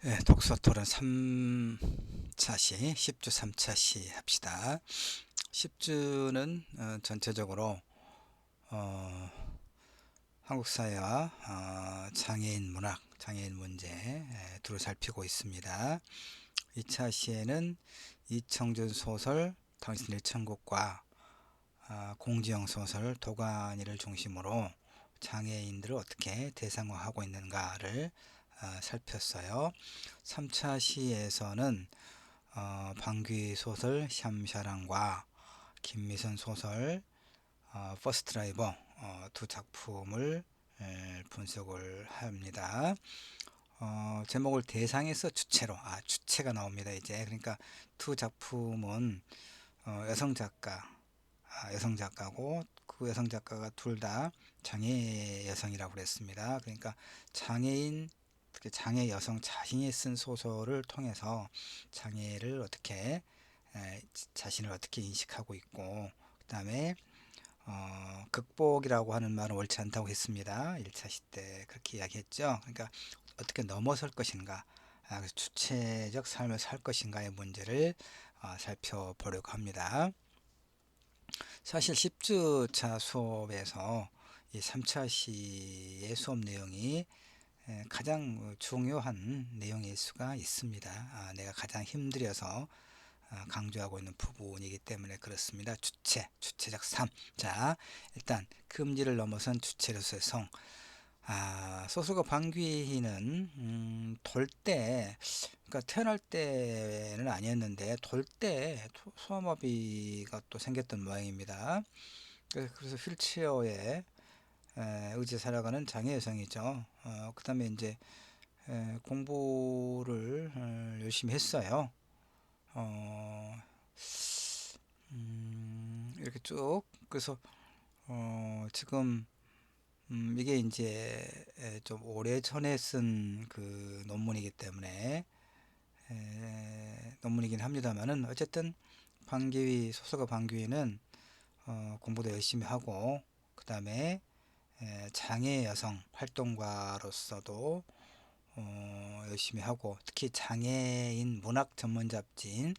예, 독서토론 3차시, 10주 3차시 합시다. 10주는 전체적으로 어, 한국 사회와 장애인 문학, 장애인 문제 두루 살피고 있습니다. 2차 시에는 이청준 소설 당신 일천국과 공지영 소설 도가니를 중심으로 장애인들을 어떻게 대상화하고 있는가를 살폈어요. 3차 시에서는 방귀 소설 샴샤랑과 김미선 소설 퍼스트 드라이버 두 작품을 분석을 합니다. 제목을 대상에서 주체로 주체가 나옵니다. 이제 그러니까 두 작품은 여성 작가 여성 작가고 그 여성 작가가 둘 다 장애 여성이라고 그랬습니다. 그러니까 장애인 특히 장애 여성 자신이 쓴 소설을 통해서 장애를 어떻게 자신을 어떻게 인식하고 있고 그 다음에 극복이라고 하는 말은 옳지 않다고 했습니다. 1차 시대 그렇게 이야기했죠. 그러니까 어떻게 넘어설 것인가 그래서 주체적 삶을 살 것인가의 문제를 살펴보려고 합니다. 사실 10주차 수업에서 이 3차 시의 수업 내용이 가장 중요한 내용일 수가 있습니다. 내가 가장 힘들여서 강조하고 있는 부분이기 때문에 그렇습니다. 주체적 삶. 자, 일단 금지를 넘어선 주체로서의 성. 소설가 방귀희는 돌 때, 그러니까 태어날 때는 아니었는데 돌 때 소아마비가 또 생겼던 모양입니다. 그래서 휠체어에 의지 살아가는 장애 여성이죠. 그 다음에 이제 공부를 열심히 했어요. 어, 이렇게 쭉 그래서 지금 이게 이제 좀 오래 전에 쓴 그 논문이기 때문에 논문이긴 합니다만은 어쨌든 방귀위 소설가 방귀위는 공부도 열심히 하고 그 다음에 장애 여성 활동가로서도 열심히 하고 특히 장애인 문학 전문 잡지인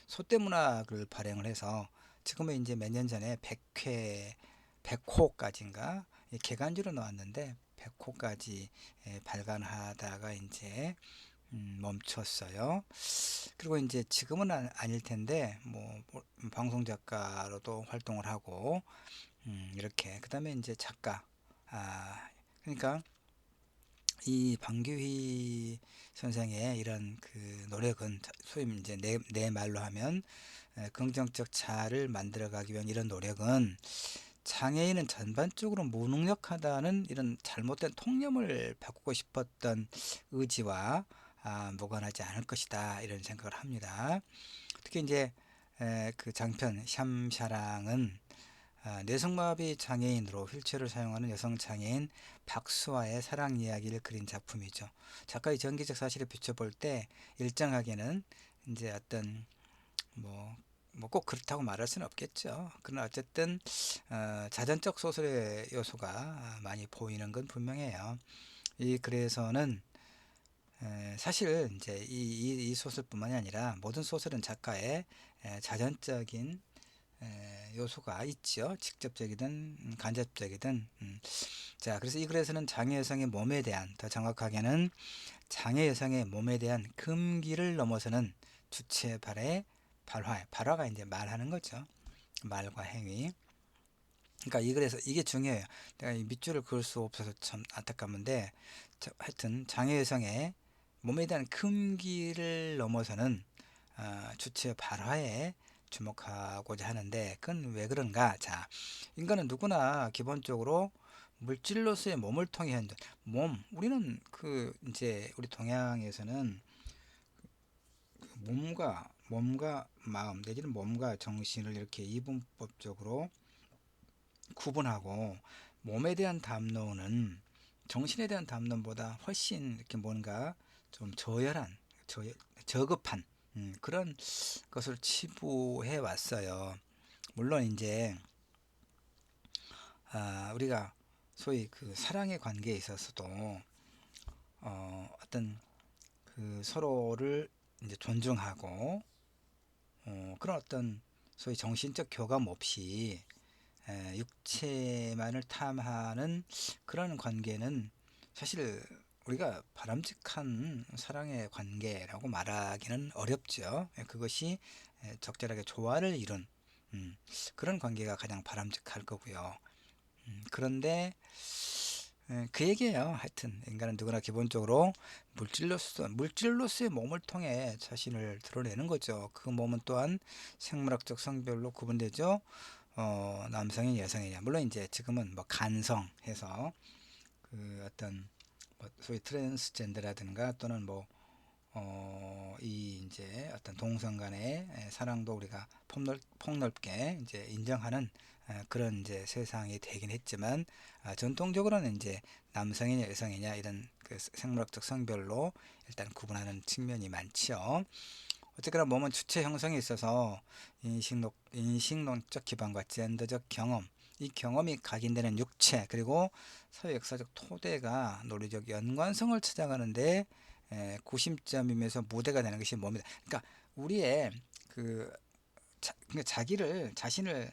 소떼문학을 발행을 해서 지금은 이제 몇 년 전에 100회 100호까지인가 개간지로 나왔는데 100호까지 발간하다가 이제 멈췄어요. 그리고 이제 지금은 아닐 텐데 뭐 방송 작가로도 활동을 하고 이렇게 그다음에 이제 작가 그러니까 이 방규희 선생의 이런 그 노력은 소위 이제 내 말로 하면 긍정적 자아를 만들어가기 위한 이런 노력은 장애인은 전반적으로 무능력하다는 이런 잘못된 통념을 바꾸고 싶었던 의지와 무관하지 않을 것이다 이런 생각을 합니다. 특히 이제 그 장편 샴샤랑은 뇌성마비 장애인으로 휠체어를 사용하는 여성 장애인 박수아의 사랑 이야기를 그린 작품이죠. 작가의 전기적 사실을 비춰볼 때 일정하게는 이제 어떤 뭐 꼭 그렇다고 말할 수는 없겠죠. 그러나 어쨌든 자전적 소설의 요소가 많이 보이는 건 분명해요. 이 글에서는 사실 이제 이 소설뿐만이 아니라 모든 소설은 작가의 자전적인 요소가 있죠. 직접적이든 간접적이든. 자, 그래서 이 글에서는 장애 여성의 몸에 대한, 더 정확하게는 장애 여성의 몸에 대한 금기를 넘어서는 주체 발의 발화가 이제 말하는 거죠. 말과 행위. 그러니까 이 글에서 이게 중요해요. 내가 이 밑줄을 그을 수 없어서 참 안타까운데, 하여튼 장애 여성의 몸에 대한 금기를 넘어서는 주체 발화에 주목하고자 하는데 그건 왜 그런가? 자, 인간은 누구나 기본적으로 물질로서의 몸을 통해 현존. 우리는 그 이제 우리 동양에서는 몸과 마음 내지는 몸과 정신을 이렇게 이분법적으로 구분하고 몸에 대한 담론은 정신에 대한 담론보다 훨씬 이렇게 뭔가 좀 저열한 저급한 그런 것을 치부해 왔어요. 물론 이제 우리가 소위 그 사랑의 관계에 있어서도 어떤 그 서로를 이제 존중하고 그런 어떤 소위 정신적 교감 없이 육체만을 탐하는 그런 관계는 사실 우리가 바람직한 사랑의 관계라고 말하기는 어렵죠. 그것이 적절하게 조화를 이룬 그런 관계가 가장 바람직할 거고요. 그런데 그 얘기예요. 하여튼 인간은 누구나 기본적으로 물질로서의 몸을 통해 자신을 드러내는 거죠. 그 몸은 또한 생물학적 성별로 구분되죠. 남성이냐 여성이냐. 물론 이제 지금은 뭐 간성해서 그 어떤 뭐 소위 트랜스젠더라든가 또는 뭐 이 이제 어떤 동성 간의 사랑도 우리가 폭넓게 이제 인정하는 그런 이제 세상이 되긴 했지만, 전통적으로는 이제 남성이냐 여성이냐 이런 그 생물학적 성별로 일단 구분하는 측면이 많죠. 어쨌거나 몸은 주체 형성에 있어서 인식론적 기반과 젠더적 경험, 이 경험이 각인되는 육체, 그리고 사회 역사적 토대가 논리적 연관성을 찾아가는데 구심점이면서 무대가 되는 것이 몸이다. 그러니까 우리의 그 그러니까 자신을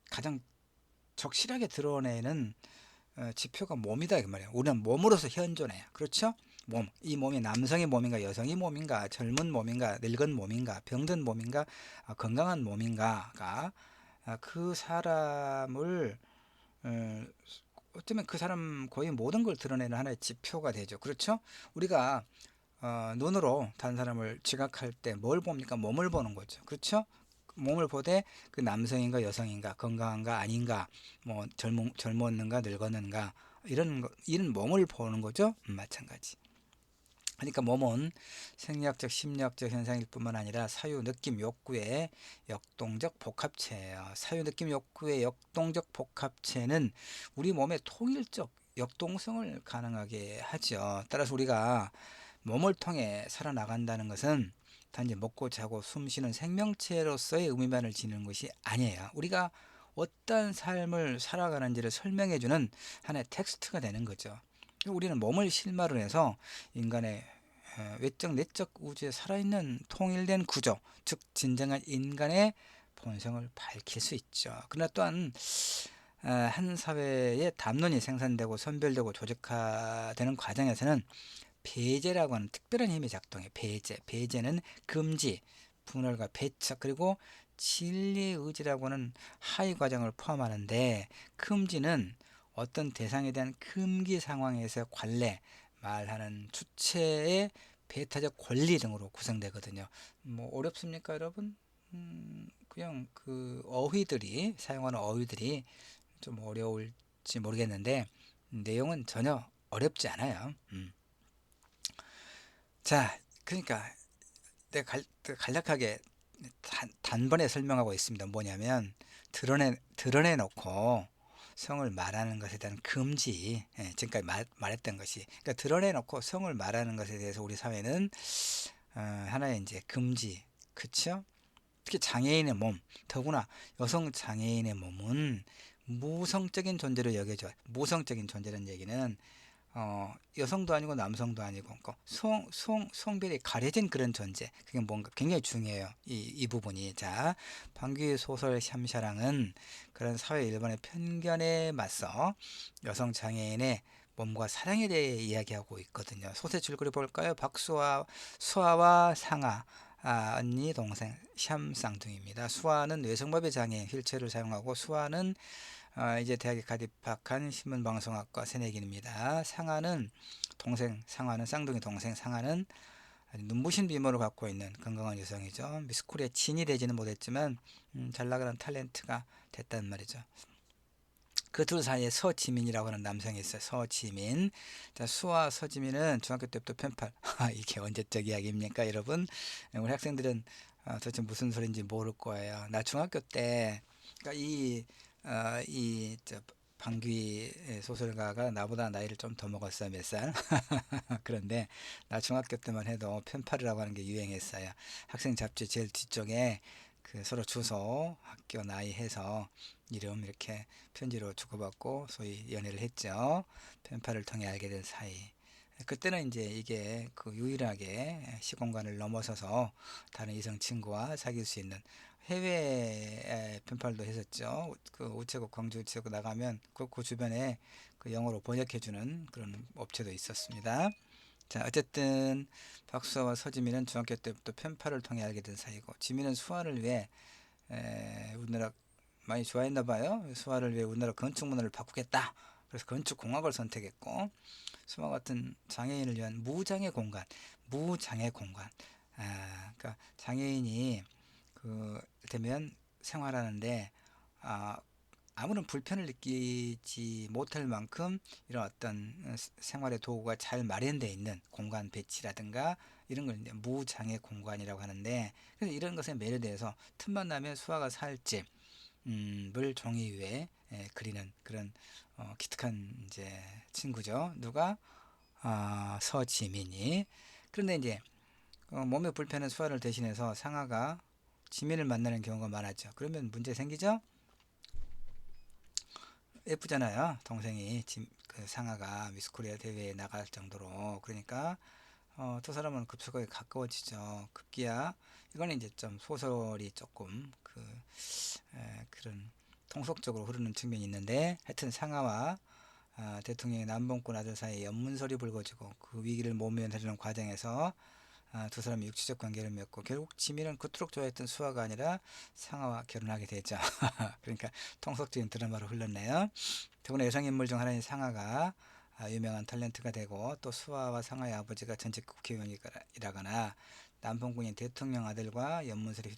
가장 적실하게 드러내는 지표가 몸이다 그 말이에요. 우리는 몸으로서 현존해요. 그렇죠? 몸. 이 몸이 남성의 몸인가 여성의 몸인가 젊은 몸인가 늙은 몸인가 병든 몸인가 건강한 몸인가가 그 사람을 어쩌면 그 사람 거의 모든 걸 드러내는 하나의 지표가 되죠. 그렇죠? 우리가 눈으로 다른 사람을 지각할 때 뭘 봅니까? 몸을 보는 거죠. 그렇죠? 몸을 보되 그 남성인가 여성인가 건강한가 아닌가 뭐 젊었는가 늙었는가 이런 몸을 보는 거죠. 마찬가지. 그러니까 몸은 생리학적 심리학적 현상일 뿐만 아니라 사유 느낌 욕구의 역동적 복합체예요. 사유 느낌 욕구의 역동적 복합체는 우리 몸의 통일적 역동성을 가능하게 하죠. 따라서 우리가 몸을 통해 살아나간다는 것은 단지 먹고 자고 숨쉬는 생명체로서의 의미만을 지니는 것이 아니에요. 우리가 어떤 삶을 살아가는지를 설명해주는 하나의 텍스트가 되는 거죠. 우리는 몸을 실마로 해서 인간의 외적 내적 우주에 살아있는 통일된 구조, 즉 진정한 인간의 본성을 밝힐 수 있죠. 그러나 또한 한 사회의 담론이 생산되고 선별되고 조직화되는 과정에서는 배제라고 하는 특별한 힘이 작동해. 배제는 금지, 분열과 배척, 그리고 진리의 의지라고 하는 하위 과정을 포함하는데, 금지는 어떤 대상에 대한 금기 상황에서 관례, 말하는 주체의 배타적 권리 등으로 구성되거든요. 뭐 어렵습니까, 여러분? 그냥 그 어휘들이 사용하는 어휘들이 좀 어려울지 모르겠는데 내용은 전혀 어렵지 않아요. 자, 그러니까 내가 간략하게 단번에 설명하고 있습니다. 뭐냐면 드러내놓고 성을 말하는 것에 대한 금지, 지금까지 말했던 것이, 그러니까 드러내놓고 성을 말하는 것에 대해서 우리 사회는 하나의 이제 금지, 그쵸? 특히 장애인의 몸, 더구나 여성 장애인의 몸은 무성적인 존재로 여겨져. 무성적인 존재라는 얘기는 여성도 아니고 남성도 아니고 그러니까 성별이 가려진 그런 존재, 그게 뭔가 굉장히 중요해요. 이 부분이. 자, 방귀 소설 샴샤랑은 그런 사회 일반의 편견에 맞서 여성 장애인의 몸과 사랑에 대해 이야기하고 있거든요. 소재 줄거리 볼까요? 수아와 상아, 언니 동생 샴쌍둥이입니다. 수아는 뇌성마비 장애 휠체어를 사용하고, 수아는 이제 대학에 갓 입학한 신문방송학과 새내기입니다. 상아는 쌍둥이 동생 상아는 눈부신 미모를 갖고 있는 건강한 여성이죠. 미스코리아 진이 되지는 못했지만 잘 나가는 탤런트가 됐단 말이죠. 그 둘 사이에 서지민이라고 하는 남성이 있어요. 서지민. 자, 수아 서지민은 중학교 때부터 편팔. 이게 언제적 이야기입니까, 여러분? 우리 학생들은 도대체 무슨 소리인지 모를 거예요. 나 중학교 때, 그러니까 방귀 소설가가 나보다 나이를 좀 더 먹었어요. 몇 살? 그런데 나 중학교 때만 해도 편팔이라고 하는 게 유행했어요. 학생 잡지 제일 뒤쪽에 그 서로 주소, 학교 나이 해서 이름 이렇게 편지로 주고받고 소위 연애를 했죠. 펜팔을 통해 알게 된 사이. 그때는 이제 이게 그 유일하게 시공간을 넘어서서 다른 이성 친구와 사귈 수 있는 해외 편팔도 했었죠. 그 우체국 광주 우체국 나가면 그 주변에 그 영어로 번역해주는 그런 업체도 있었습니다. 자, 어쨌든 박수아와 서지민은 중학교 때부터 편팔을 통해 알게 된 사이고, 지민은 수아를 위해 우리나라 많이 좋아했나 봐요. 수아를 위해 우리나라 건축 문화를 바꾸겠다. 그래서 건축공학을 선택했고, 수아 같은 장애인을 위한 무장애 공간, 무장애 공간. 그러니까 장애인이 그 되면 생활하는데 아, 아무런 불편을 느끼지 못할 만큼 이런 어떤 생활의 도구가 잘 마련되어 있는 공간 배치라든가 이런 걸 이제 무장애 공간이라고 하는데, 그래서 이런 것에 매료돼서 틈만 나면 수아가 살 집을 종이 위에 그리는 그런 기특한 이제 친구죠. 누가 서지민이. 그런데 이제 몸의 불편한 수아를 대신해서 상아가 지민을 만나는 경우가 많았죠. 그러면 문제 생기죠. 예쁘잖아요. 동생이 그 상아가 미스코리아 대회에 나갈 정도로. 그러니까 두 사람은 급속하게 가까워지죠. 급기야 이거는 이제 좀 소설이 조금 그런 통속적으로 흐르는 측면이 있는데, 하여튼 상아와 대통령의 남봉꾼 아들 사이에 연문설이 불거지고 그 위기를 모면하려는 과정에서 두 사람이 육체적 관계를 맺고 결국 지민은 그토록 좋아했던 수아가 아니라 상아와 결혼하게 되죠. 그러니까 통속적인 드라마로 흘렀네요. 더구나 여성인물 중 하나인 상아가 유명한 탤런트가 되고, 또 수아와 상아의 아버지가 전직 국회의원이라거나 남봉군인 대통령 아들과 연문설에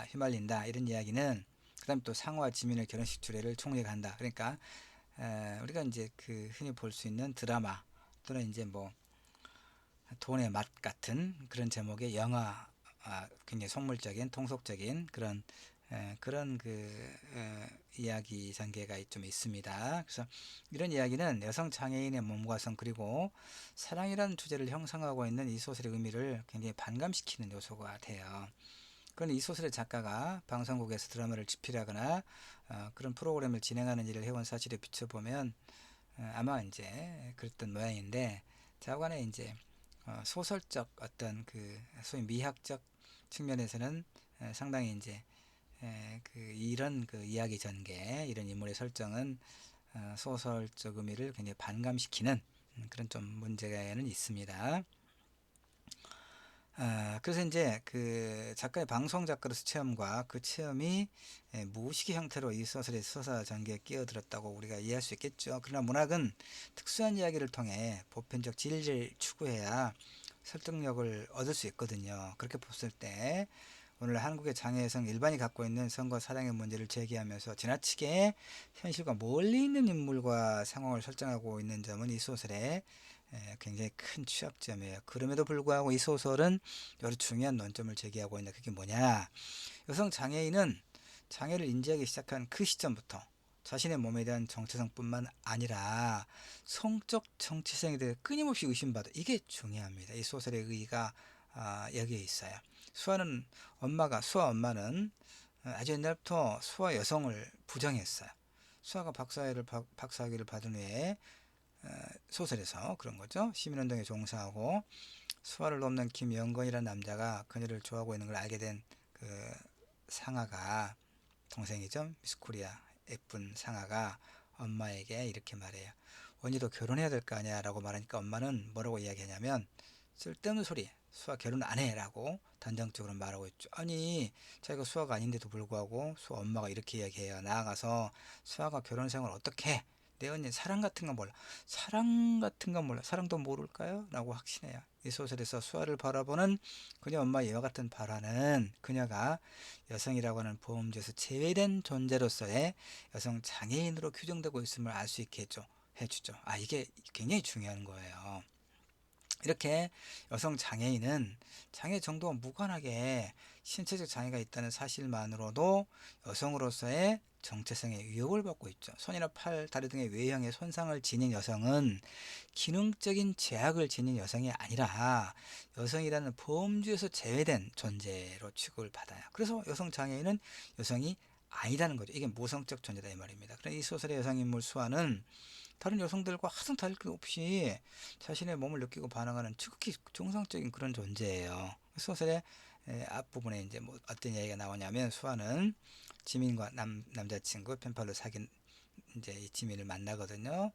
휘말린다 이런 이야기는, 그 다음에 또 상아와 지민의 결혼식 주례를 총리한다. 그러니까 우리가 이제 그 흔히 볼 수 있는 드라마 또는 이제 뭐 돈의 맛 같은 그런 제목의 영화, 굉장히 속물적인 통속적인 그런 이야기 전개가 좀 있습니다. 그래서 이런 이야기는 여성 장애인의 몸과 성 그리고 사랑이라는 주제를 형성하고 있는 이 소설의 의미를 굉장히 반감시키는 요소가 돼요. 그런데 이 소설의 작가가 방송국에서 드라마를 집필하거나 그런 프로그램을 진행하는 일을 해온 사실에 비춰보면 아마 이제 그랬던 모양인데, 자관의 이제 소설적 어떤 그 소위 미학적 측면에서는 상당히 이제 이런 그 이야기 전개, 이런 인물의 설정은 소설적 의미를 굉장히 반감시키는 그런 좀 문제는 있습니다. 그래서 이제 그 작가의 방송 작가로서 체험과 그 체험이 무의식의 형태로 이 소설의 서사 전개에 끼어들었다고 우리가 이해할 수 있겠죠. 그러나 문학은 특수한 이야기를 통해 보편적 진리를 추구해야 설득력을 얻을 수 있거든요. 그렇게 봤을 때 오늘 한국의 장애 여성 일반이 갖고 있는 성과 사랑의 문제를 제기하면서 지나치게 현실과 멀리 있는 인물과 상황을 설정하고 있는 점은 이 소설의 굉장히 큰 취약점이에요. 그럼에도 불구하고 이 소설은 여러 중요한 논점을 제기하고 있는, 그게 뭐냐, 여성 장애인은 장애를 인지하기 시작한 그 시점부터 자신의 몸에 대한 정체성뿐만 아니라 성적 정체성에 대해 끊임없이 의심받아. 이게 중요합니다. 이 소설의 의의가 여기에 있어요. 수아 엄마는 아주 옛날부터 수아 여성을 부정했어요. 수아가 박사학위를 받은 후에 소설에서 그런 거죠. 시민운동에 종사하고 수아를 돕는 김영건이라는 남자가 그녀를 좋아하고 있는 걸 알게 된 그 상아가, 동생이죠, 미스코리아 예쁜 상아가 엄마에게 이렇게 말해요. 원희도 결혼해야 될 거 아니야 라고 말하니까 엄마는 뭐라고 이야기하냐면, 쓸데없는 소리, 수아 결혼 안 해 라고 단정적으로 말하고 있죠. 아니, 자기가 수아가 아닌데도 불구하고 수아 엄마가 이렇게 이야기해요. 나아가서 수아가 결혼 생활 어떻게 해? 내 언니 사랑 같은 건 몰라. 사랑 같은 건 몰라. 사랑도 모를까요? 라고 확신해요. 이 소설에서 수아를 바라보는 그녀 엄마의 이와 같은 발언은 그녀가 여성이라고 하는 보험제에서 제외된 존재로서의 여성 장애인으로 규정되고 있음을 알 수 있게 해주죠. 이게 굉장히 중요한 거예요. 이렇게 여성 장애인은 장애 정도와 무관하게 신체적 장애가 있다는 사실만으로도 여성으로서의 정체성에 위협을 받고 있죠. 손이나 팔, 다리 등의 외형의 손상을 지닌 여성은 기능적인 제약을 지닌 여성이 아니라 여성이라는 범주에서 제외된 존재로 취급을 받아요. 그래서 여성 장애인은 여성이 아니라는 거죠. 이게 모성적 존재다 이 말입니다. 그래서 이 소설의 여성인물 수아는 다른 여성들과 하등 다를 것 없이 자신의 몸을 느끼고 반응하는 지극히 정상적인 그런 존재예요. 소설의 앞부분에 이제 뭐 어떤 얘기가 나오냐면 수아는 지민과 남자친구 펜팔로 사귄 이제 이 지민을 만나거든요.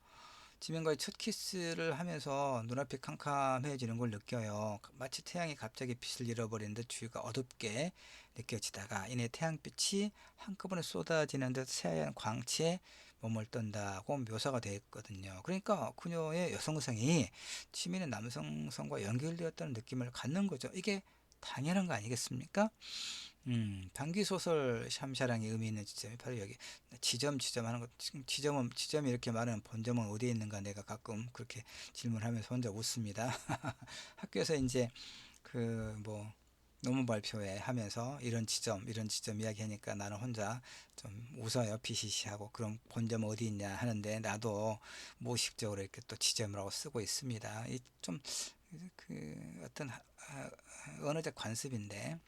지민과의 첫 키스를 하면서 눈앞이 캄캄해지는 걸 느껴요. 마치 태양이 갑자기 빛을 잃어버린 듯 주위가 어둡게 느껴지다가 이내 태양빛이 한꺼번에 쏟아지는 듯 새하얀 광채에 몸을 떤다고 묘사가 되어 있거든요. 그러니까 그녀의 여성성이 지민의 남성성과 연결되었다는 느낌을 갖는 거죠. 이게 당연한 거 아니겠습니까? 단기소설 샴샤랑이 의미 있는 지점이 바로 여기 지점 하는 것. 지점이 이렇게 많은 본점은 어디에 있는가 내가 가끔 그렇게 질문하면서 혼자 웃습니다. 학교에서 이제 그 뭐 논문 발표회 하면서 이런 지점 이야기하니까 나는 혼자 좀 웃어요. 피시시하고. 그럼 본점 어디 있냐 하는데 나도 무의식적으로 이렇게 또 지점이라고 쓰고 있습니다. 이 좀 그 어떤 언어적 관습인데.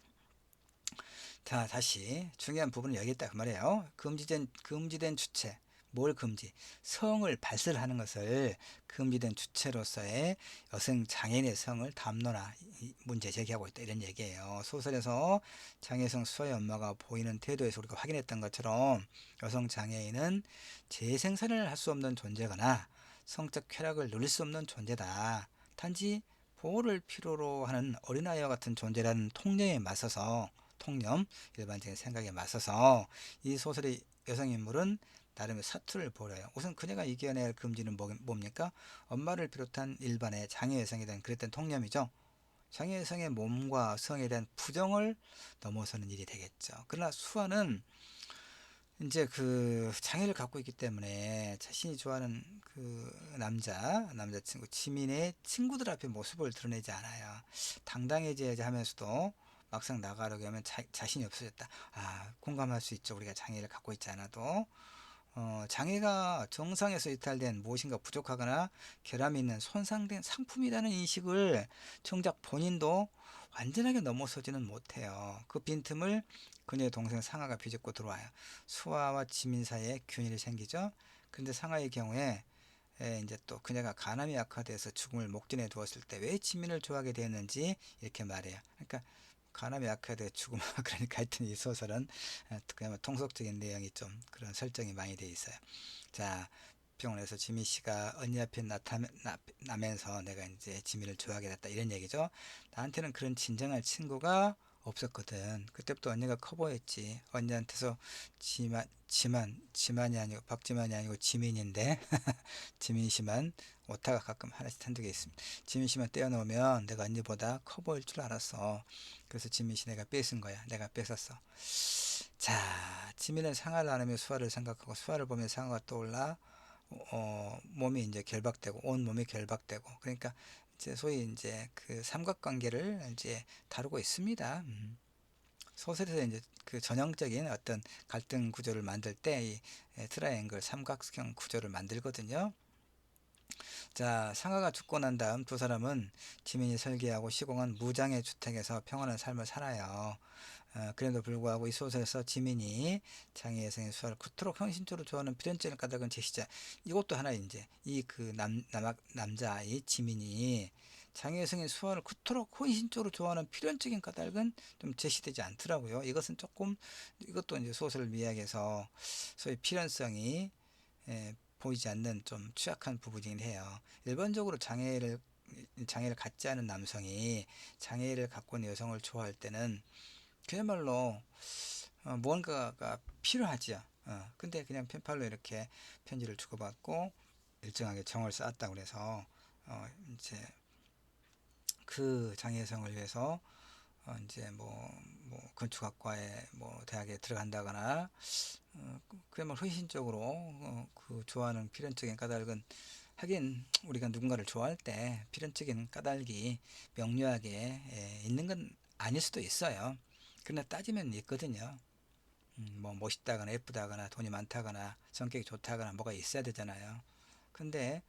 자, 다시 중요한 부분은 여기 있다 그 말이에요. 금지된 주체. 뭘 금지? 성을 발설하는 것을 금지된 주체로서의 여성 장애인의 성을 담론화 문제 제기하고 있다 이런 얘기예요. 소설에서 장혜성 수아의 엄마가 보이는 태도에서 우리가 확인했던 것처럼 여성 장애인은 재생산을 할 수 없는 존재거나 성적 쾌락을 누릴 수 없는 존재다. 단지 보호를 필요로 하는 어린아이와 같은 존재라는 통념, 일반적인 생각에 맞서서 이 소설의 여성인물은 나름의 사투를 벌여요. 우선 그녀가 이겨내야 할 금지는 뭡니까? 엄마를 비롯한 일반의 장애 여성에 대한 그랬던 통념이죠. 장애 여성의 몸과 성에 대한 부정을 넘어서는 일이 되겠죠. 그러나 수아는 이제 그 장애를 갖고 있기 때문에 자신이 좋아하는 그 남자친구 지민의 친구들 앞에 모습을 드러내지 않아요. 당당해져야지 하면서도 막상 나가려고 하면 자신이 없어졌다. 공감할 수 있죠. 우리가 장애를 갖고 있지 않아도 장애가 정상에서 이탈된 무엇인가 부족하거나 결함이 있는 손상된 상품이라는 인식을 정작 본인도 완전하게 넘어서지는 못해요. 그 빈틈을 그녀의 동생 상아가 비집고 들어와요. 수아와 지민 사이에 균일이 생기죠. 그런데 상아의 경우에 이제 또 그녀가 간암이 악화돼서 죽음을 목전에 두었을 때 왜 지민을 좋아하게 되었는지 이렇게 말해요. 그러니까 간암이 악화돼 죽음 그러니까 하여튼 이 소설은 그야말로 통속적인 내용이 좀 그런 설정이 많이 돼 있어요. 자, 병원에서 지민 씨가 언니 앞에 나면서 내가 이제 지민을 좋아하게 됐다 이런 얘기죠. 나한테는 그런 진정한 친구가 없었거든. 그때부터 언니가 커 보였지. 언니한테서 지만이 아니고 박지만이 아니고 지민인데 지민 씨만 오타가 가끔 하나씩 한두 개 있습니다. 지민 씨만 떼어놓으면 내가 언니보다 커 보일 줄 알았어. 그래서 지민 씨 내가 뺏은 거야. 내가 뺏었어. 자, 지민은 상아를 안으며 수아를 생각하고 수아를 보면 상아가 떠올라 몸이 이제 결박되고 온 몸이 결박되고 그러니까 이제 소위 이제 그 삼각관계를 이제 다루고 있습니다. 소설에서 이제 그 전형적인 어떤 갈등 구조를 만들 때 이 트라이앵글 삼각형 구조를 만들거든요. 자, 상아가 죽고 난 다음 두 사람은 지민이 설계하고 시공한 무장의 주택에서 평온한 삶을 살아요. 그럼에도 불구하고 이 소설에서 지민이 장애 여성의 수아를 그토록 헌신적으로 좋아하는 필연적인 까닭은 제시자. 이것도 하나 이제 이 그 남자 이 지민이 장애 여성의 수아를 그토록 헌신적으로 좋아하는 필연적인 까닭은 좀 제시되지 않더라고요. 이것도 이제 소설을 미학해서 소위 필연성이 보이지 않는 좀 취약한 부분이긴 해요. 일반적으로 장애를 갖지 않은 남성이 장애를 갖고 있는 여성을 좋아할 때는 그야말로 무언가가 필요하지요. 근데 그냥 펜팔로 이렇게 편지를 주고받고 일정하게 정을 쌓았다고 그래서 이제 그 장애성을 위해서 이제 건축학과에 대학에 들어간다거나 그야말로 헌신적으로 그 좋아하는 필연적인 까닭은 하긴 우리가 누군가를 좋아할 때 필연적인 까닭이 명료하게 있는 건 아닐 수도 있어요. 그러나 따지면 있거든요. 멋있다거나 예쁘다거나 돈이 많다거나 성격이 좋다거나 뭐가 있어야 되잖아요. 근데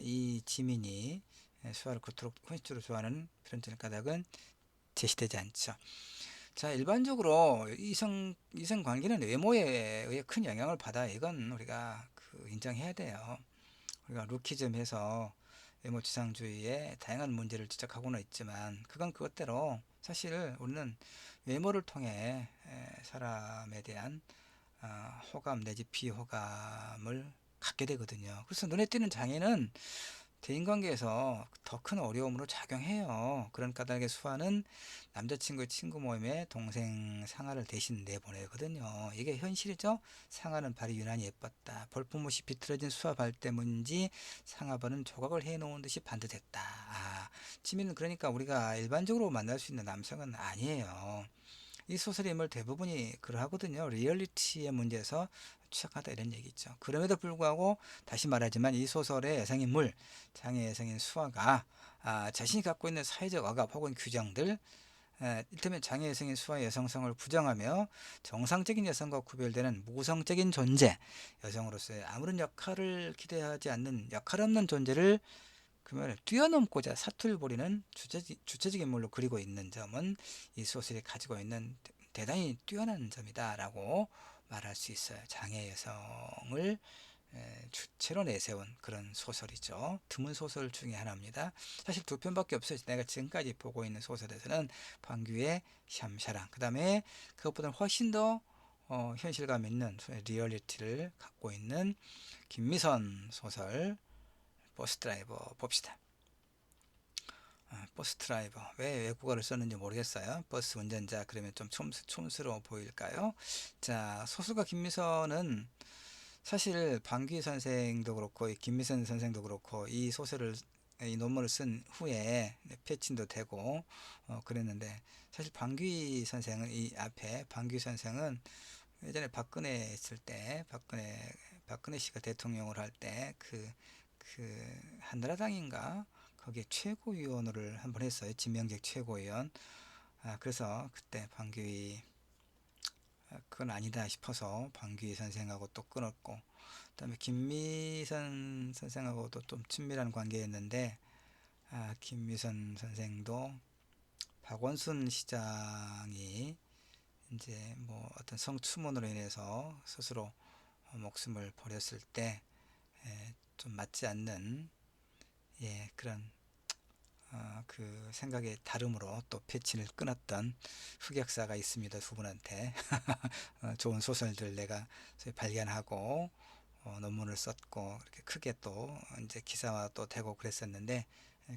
이 지민이 수아를 그토록 헌신적으로 좋아하는 필연적인 까닭은 제시되지 않죠. 자, 일반적으로 이성 관계는 외모에 의해 큰 영향을 받아 이건 우리가 인정해야 돼요. 우리가 루키즘 해서 외모지상주의의 다양한 문제를 지적하고는 있지만 그건 그것대로 사실 우리는 외모를 통해 사람에 대한 호감 내지 비호감을 갖게 되거든요. 그래서 눈에 띄는 장애는 대인관계에서 더 큰 어려움으로 작용해요. 그런 까닭에 수아는 남자친구의 친구 모임에 동생 상아를 대신 내보내거든요. 이게 현실이죠. 상아는 발이 유난히 예뻤다. 볼품없이 비틀어진 수아 발 때문인지 상아발은 조각을 해놓은 듯이 반듯했다. 지민은 그러니까 우리가 일반적으로 만날 수 있는 남성은 아니에요. 이 소설의 인물 대부분이 그러하거든요. 리얼리티의 문제에서 취약하다 이런 얘기죠. 그럼에도 불구하고 다시 말하지만 이 소설의 여성인물, 장애 여성인 수아가 자신이 갖고 있는 사회적 억압 혹은 규정들, 이를테면 장애 여성인 수아의 여성성을 부정하며 정상적인 여성과 구별되는 무성적인 존재, 여성으로서의 아무런 역할을 기대하지 않는 역할 없는 존재를 그러면 뛰어넘고자 사투를 벌이는 주체적 인물로 그리고 있는 점은 이 소설이 가지고 있는 대단히 뛰어난 점이다 라고 말할 수 있어요. 장애 여성을 주체로 내세운 그런 소설이죠. 드문 소설 중에 하나입니다. 사실 두 편밖에 없어요. 내가 지금까지 보고 있는 소설에서는 방규의 샴샤랑, 그 다음에 그것보다 훨씬 더 현실감 있는 리얼리티를 갖고 있는 김미선 소설 버스 드라이버 봅시다. 버스 드라이버, 왜 외국어를 썼는지 모르겠어요. 버스 운전자 그러면 좀 촌스러워 보일까요? 자, 소설가 김미선은 사실 방귀 선생도 그렇고 김미선 선생도 그렇고 이 논문을 쓴 후에 패친도 되고 그랬는데, 사실 방귀 선생은 이 앞에 방귀 선생은 예전에 박근혜 있을 때 박근혜 씨가 대통령을 할 때 한나라당인가 거기에 최고위원을 한번 했어요. 진명직 최고위원. 그래서 그때 방귀 그건 아니다 싶어서 방귀 선생하고 또 끊었고, 그다음에 김미선 선생하고도 좀 친밀한 관계였는데 김미선 선생도 박원순 시장이 이제 뭐 어떤 성추문으로 인해서 스스로 목숨을 버렸을 때 좀 맞지 않는 그런 그 생각의 다름으로 또 패친을 끊었던 흑역사가 있습니다. 두 분한테. 좋은 소설들 내가 발견하고 논문을 썼고 그렇게 크게 또 이제 기사화 또 되고 그랬었는데,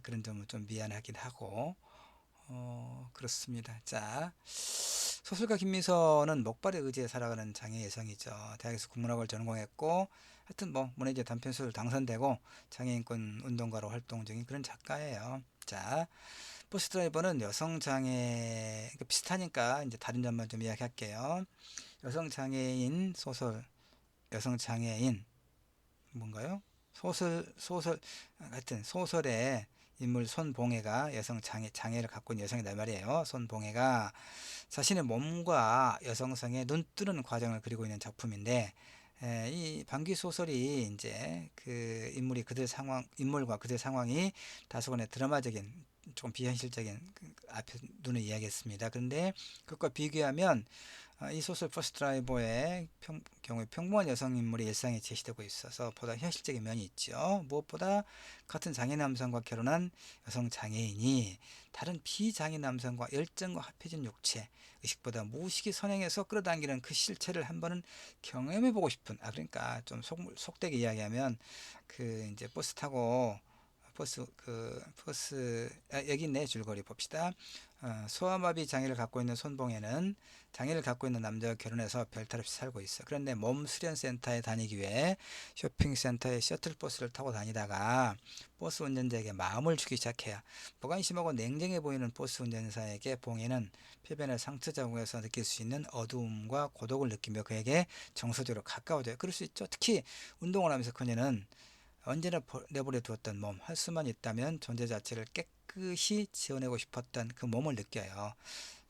그런 점은 좀 미안하긴 하고 그렇습니다. 자, 소설가 김미선은 목발에 의지해 살아가는 장애 여성이죠. 대학에서 국문학을 전공했고 하여튼 뭐 문해재 단편소설 당선되고 장애인권 운동가로 활동 중인 그런 작가예요. 자, 버스 드라이버는 여성 장애 비슷하니까 이제 다른 점만 좀 이야기할게요. 여성 장애인 소설, 여성 장애인 뭔가요? 하여튼 소설의 인물 손봉해가 여성 장애를 갖고 있는 여성이란 말이에요. 손봉해가 자신의 몸과 여성성의 눈뜨는 과정을 그리고 있는 작품인데, 이 방귀 소설이 이제 그 인물과 그들 상황이 다소간의 드라마적인 조금 비현실적인 앞에 눈에 이야기했습니다. 그런데 그것과 비교하면 이 소설 버스 드라이버의 경우에 평범한 여성 인물이 일상에 제시되고 있어서 보다 현실적인 면이 있죠. 무엇보다 같은 장애 남성과 결혼한 여성 장애인이 다른 비장애 남성과 열정과 합해진 육체, 의식보다 무의식이 선행해서 끌어당기는 그 실체를 한 번은 경험해보고 싶은, 그러니까 좀 속되게 이야기하면 그 이제 버스 타고 여기 있네. 줄거리 봅시다. 소아마비 장애를 갖고 있는 손봉에는 장애를 갖고 있는 남자와 결혼해서 별탈 없이 살고 있어. 그런데 몸 수련센터에 다니기 위해 쇼핑센터에 셔틀버스를 타고 다니다가 버스 운전자에게 마음을 주기 시작해요. 무관심하고 냉정해 보이는 버스 운전사에게 봉에는 폐변의 상처 자국에서 느낄 수 있는 어두움과 고독을 느끼며 그에게 정서적으로 가까워져요. 그럴 수 있죠. 특히 운동을 하면서 그녀는 언제나 내버려 두었던 몸, 할 수만 있다면 존재 자체를 깨끗이 지워내고 싶었던 그 몸을 느껴요.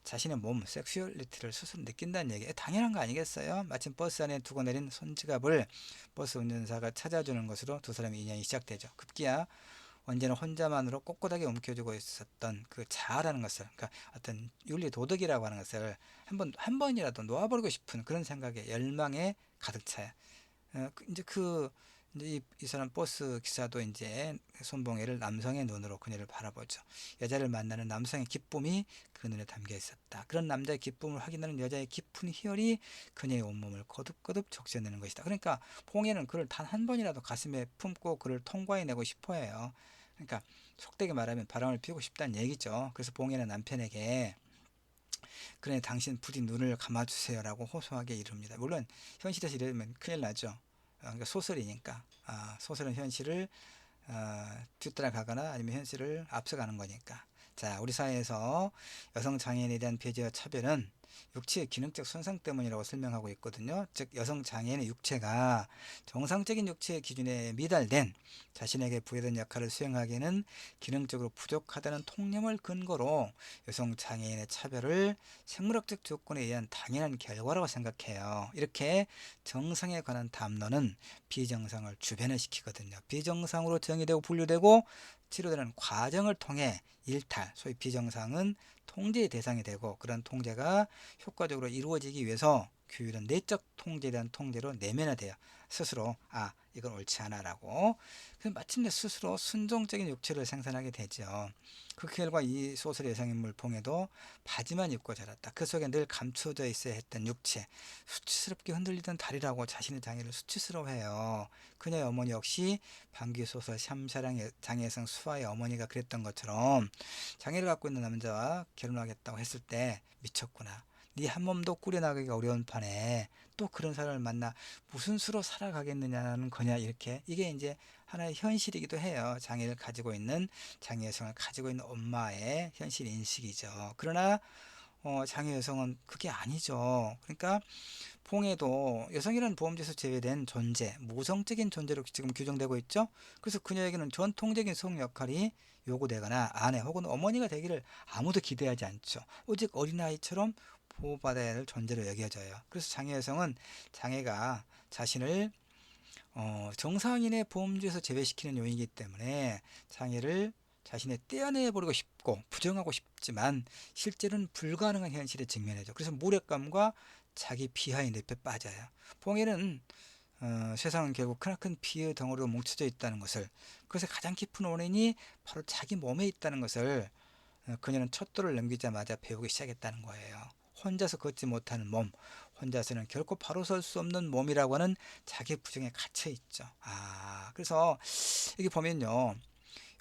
자신의 몸, 섹슈얼리티를 스스로 느낀다는 얘기, 당연한 거 아니겠어요? 마침 버스 안에 두고 내린 손지갑을 버스 운전사가 찾아주는 것으로 두 사람의 인연이 시작되죠. 급기야 언제나 혼자만으로 꼿꼿하게 움켜쥐고 있었던 그 자아라는 것을, 그러니까 어떤 윤리 도덕이라고 하는 것을 한 번이라도 놓아버리고 싶은 그런 생각에 열망에 가득 차요. 이제 그 이제 이 사람 버스 기사도 이제 손봉이를 남성의 눈으로 그녀를 바라보죠. 여자를 만나는 남성의 기쁨이 그 눈에 담겨 있었다. 그런 남자의 기쁨을 확인하는 여자의 깊은 희열이 그녀의 온몸을 거듭거듭 적셔내는 것이다. 그러니까 봉이는 그를 단 한 번이라도 가슴에 품고 그를 통과해내고 싶어 해요. 그러니까 속되게 말하면 바람을 피우고 싶다는 얘기죠. 그래서 봉이는 남편에게 그래 당신 부디 눈을 감아주세요라고 호소하게 이릅니다. 물론 현실에서 이러면 큰일 나죠. 그러니까 소설이니까 소설은 현실을 뒤따라가거나 아니면 현실을 앞서가는 거니까. 자, 우리 사회에서 여성 장애인에 대한 배제와 차별은 육체의 기능적 손상 때문이라고 설명하고 있거든요. 즉 여성 장애인의 육체가 정상적인 육체의 기준에 미달된 자신에게 부여된 역할을 수행하기에는 기능적으로 부족하다는 통념을 근거로 여성 장애인의 차별을 생물학적 조건에 의한 당연한 결과라고 생각해요. 이렇게 정상에 관한 담론은 비정상을 주변을 시키거든요. 비정상으로 정의되고 분류되고 치료되는 과정을 통해 일탈, 소위 비정상은 통제의 대상이 되고 그런 통제가 효과적으로 이루어지기 위해서 규율은 내적 통제에 대한 통제로 내면화돼요. 스스로 이건 옳지 않아라고 마침내 스스로 순종적인 육체를 생산하게 되죠. 그 결과 이 소설의 여성인물 봉에도 바지만 입고 자랐다. 그 속에 늘 감춰져 있어야 했던 육체, 수치스럽게 흔들리던 다리라고 자신의 장애를 수치스러워해요. 그녀의 어머니 역시 방귀 소설 샴샤랑 장애성 수아의 어머니가 그랬던 것처럼 장애를 갖고 있는 남자와 결혼하겠다고 했을 때 미쳤구나. 네 한 몸도 꾸려나가기가 어려운 판에 또 그런 사람을 만나 무슨 수로 살아가겠느냐는 거냐 이렇게 이게 이제 하나의 현실이기도 해요. 장애를 가지고 있는 장애 여성을 가지고 있는 엄마의 현실 인식이죠. 그러나 장애 여성은 그게 아니죠. 그러니까 봉에도 여성이라는 보험제에서 제외된 존재, 모성적인 존재로 지금 규정되고 있죠. 그래서 그녀에게는 전통적인 성 역할이 요구되거나 아내 혹은 어머니가 되기를 아무도 기대하지 않죠. 오직 어린아이처럼 보호받아야 할 존재로 여겨져요. 그래서 장애 여성은 장애가 자신을 정상인의 보험주에서 제외시키는 요인이기 때문에 장애를 자신의 떼어내버리고 싶고 부정하고 싶지만 실제로는 불가능한 현실에 직면하죠. 그래서 무력감과 자기 비하의 늪에 빠져요. 봉에는 세상은 결국 크나큰 피의 덩어리로 뭉쳐져 있다는 것을, 그것의 가장 깊은 원인이 바로 자기 몸에 있다는 것을 그녀는 첫 돌을 넘기자마자 배우기 시작했다는 거예요. 혼자서 걷지 못하는 몸, 혼자서는 결코 바로 설 수 없는 몸이라고 하는 자기 부정에 갇혀 있죠. 그래서 여기 보면요,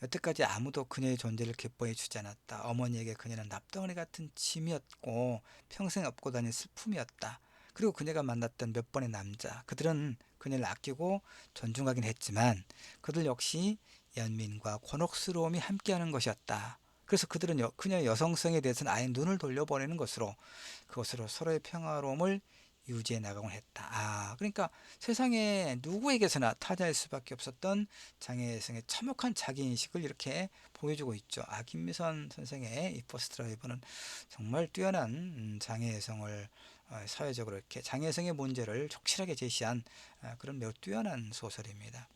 여태까지 아무도 그녀의 존재를 기뻐해 주지 않았다. 어머니에게 그녀는 납덩어리 같은 짐이었고 평생 업고 다닌 슬픔이었다. 그리고 그녀가 만났던 몇 번의 남자, 그들은 그녀를 아끼고 존중하긴 했지만 그들 역시 연민과 곤혹스러움이 함께하는 것이었다. 그래서 그들은 그녀의 여성성에 대해서는 아예 눈을 돌려보내는 것으로 그것으로 서로의 평화로움을 유지해 나가곤 했다. 그러니까 세상에 누구에게서나 타자일 수밖에 없었던 장애성의 참혹한 자기인식을 이렇게 보여주고 있죠. 김미선 선생의 이 버스 드라이버는 정말 뛰어난 장애성을 사회적으로 이렇게 장애성의 문제를 적실하게 제시한 그런 매우 뛰어난 소설입니다.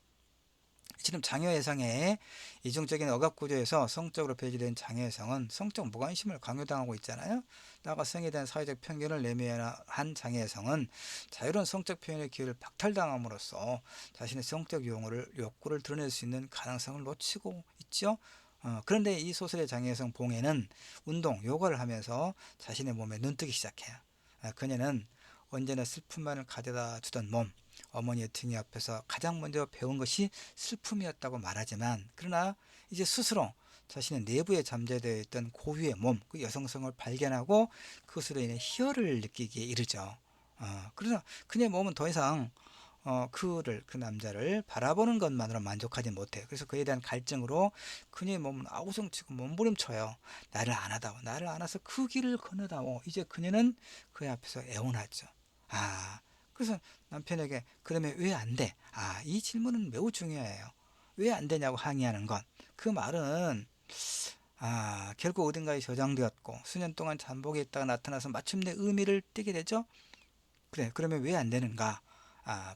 지금 장애여성의 이중적인 억압구조에서 성적으로 배제된 장애여성은 성적 무관심을 강요당하고 있잖아요. 나아가 성에 대한 사회적 편견을 내면한 장애여성은 자유로운 성적 표현의 기회를 박탈당함으로써 자신의 성적 욕구를 드러낼 수 있는 가능성을 놓치고 있죠. 그런데 이 소설의 장애여성 봉에는 운동, 요가를 하면서 자신의 몸에 눈뜨기 시작해요. 그녀는 언제나 슬픔만을 가져다 주던 몸, 어머니의 등 옆에서 가장 먼저 배운 것이 슬픔이었다고 말하지만, 그러나 이제 스스로 자신의 내부에 잠재되어 있던 고유의 몸, 그 여성성을 발견하고 그것으로 인해 희열을 느끼기에 이르죠. 그래서 그녀의 몸은 더 이상 그 남자를 바라보는 것만으로 만족하지 못해요. 그래서 그에 대한 갈증으로 그녀의 몸은 아우성치고 몸부림쳐요. 나를 안아다오, 나를 안아서 그 길을 건너다오. 이제 그녀는 그 앞에서 애원하죠. 그래서 남편에게 그러면 왜 안 돼? 이 질문은 매우 중요해요. 왜 안 되냐고 항의하는 것. 그 말은 결국 어딘가에 저장되었고 수년 동안 잠복해 있다가 나타나서 마침내 의미를 띠게 되죠. 그래, 그러면 왜 안 되는가?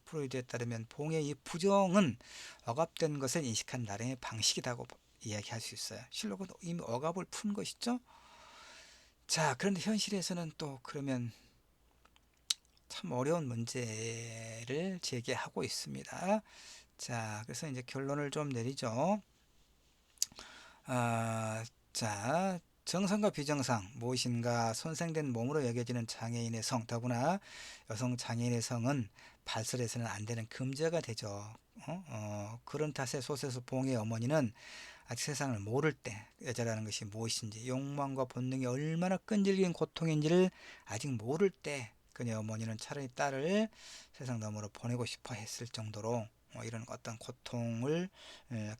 프로이드에 따르면 봉의 이 부정은 억압된 것을 인식한 나름의 방식이라고 이야기할 수 있어요. 실록은 이미 억압을 푼 것이죠. 자, 그런데 현실에서는 또 그러면 참 어려운 문제를 제기하고 있습니다. 자, 그래서 이제 결론을 좀 내리죠. 아, 자, 정상과 비정상 무엇인가 손상된 몸으로 여겨지는 장애인의 성, 더구나 여성 장애인의 성은 발설해서는 안 되는 금지어가 되죠. 그런 탓에 소설에서 봉의 어머니는 아직 세상을 모를 때 여자라는 것이 무엇인지, 욕망과 본능이 얼마나 끈질긴 고통인지를 아직 모를 때 그녀 어머니는 차라리 딸을 세상 너머로 보내고 싶어 했을 정도로 이런 어떤 고통을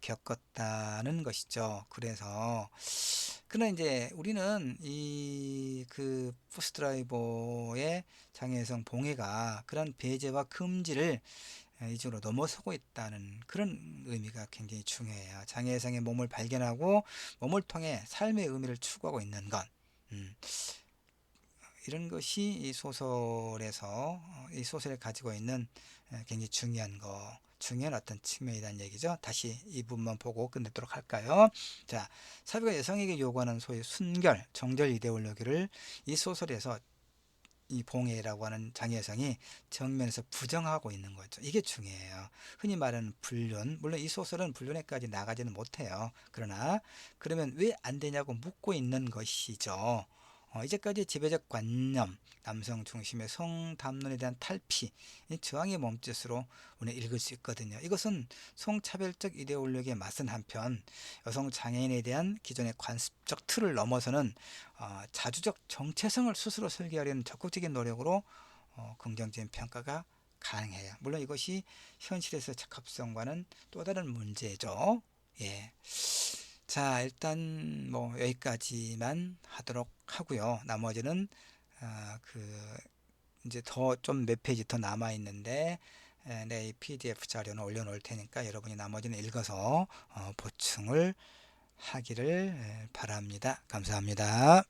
겪었다는 것이죠. 그래서 그러나 이제 우리는 이 그 버스 드라이버의 장애성 봉해가 그런 배제와 금지를 이쪽으로 넘어서고 있다는 그런 의미가 굉장히 중요해요. 장애성의 몸을 발견하고 몸을 통해 삶의 의미를 추구하고 있는 것. 음, 이런 것이 이 소설에서 이 소설에 가지고 있는 굉장히 중요한 어떤 측면이라는 얘기죠. 다시 이 부분만 보고 끝내도록 할까요? 자, 사회가 여성에게 요구하는 소위 순결, 정절 이데올로기를 이 소설에서 이 봉해라고 하는 장애성이 정면에서 부정하고 있는 거죠. 이게 중요해요. 흔히 말하는 불륜, 물론 이 소설은 불륜에까지 나가지는 못해요. 그러나 그러면 왜 안 되냐고 묻고 있는 것이죠. 이제까지 지배적 관념, 남성 중심의 성담론에 대한 탈피, 이 저항의 몸짓으로 우리는 읽을 수 있거든요. 이것은 성차별적 이데올로기에 맞선 한편 여성 장애인에 대한 기존의 관습적 틀을 넘어서는 자주적 정체성을 스스로 설계하려는 적극적인 노력으로 긍정적인 평가가 가능해요. 물론 이것이 현실에서 적합성과는 또 다른 문제죠. 예. 자, 일단 뭐 여기까지만 하도록 하고요. 나머지는 그 이제 더 좀 몇 페이지 더 남아 있는데 내 PDF 자료는 올려놓을 테니까 여러분이 나머지는 읽어서 보충을 하기를 바랍니다. 감사합니다.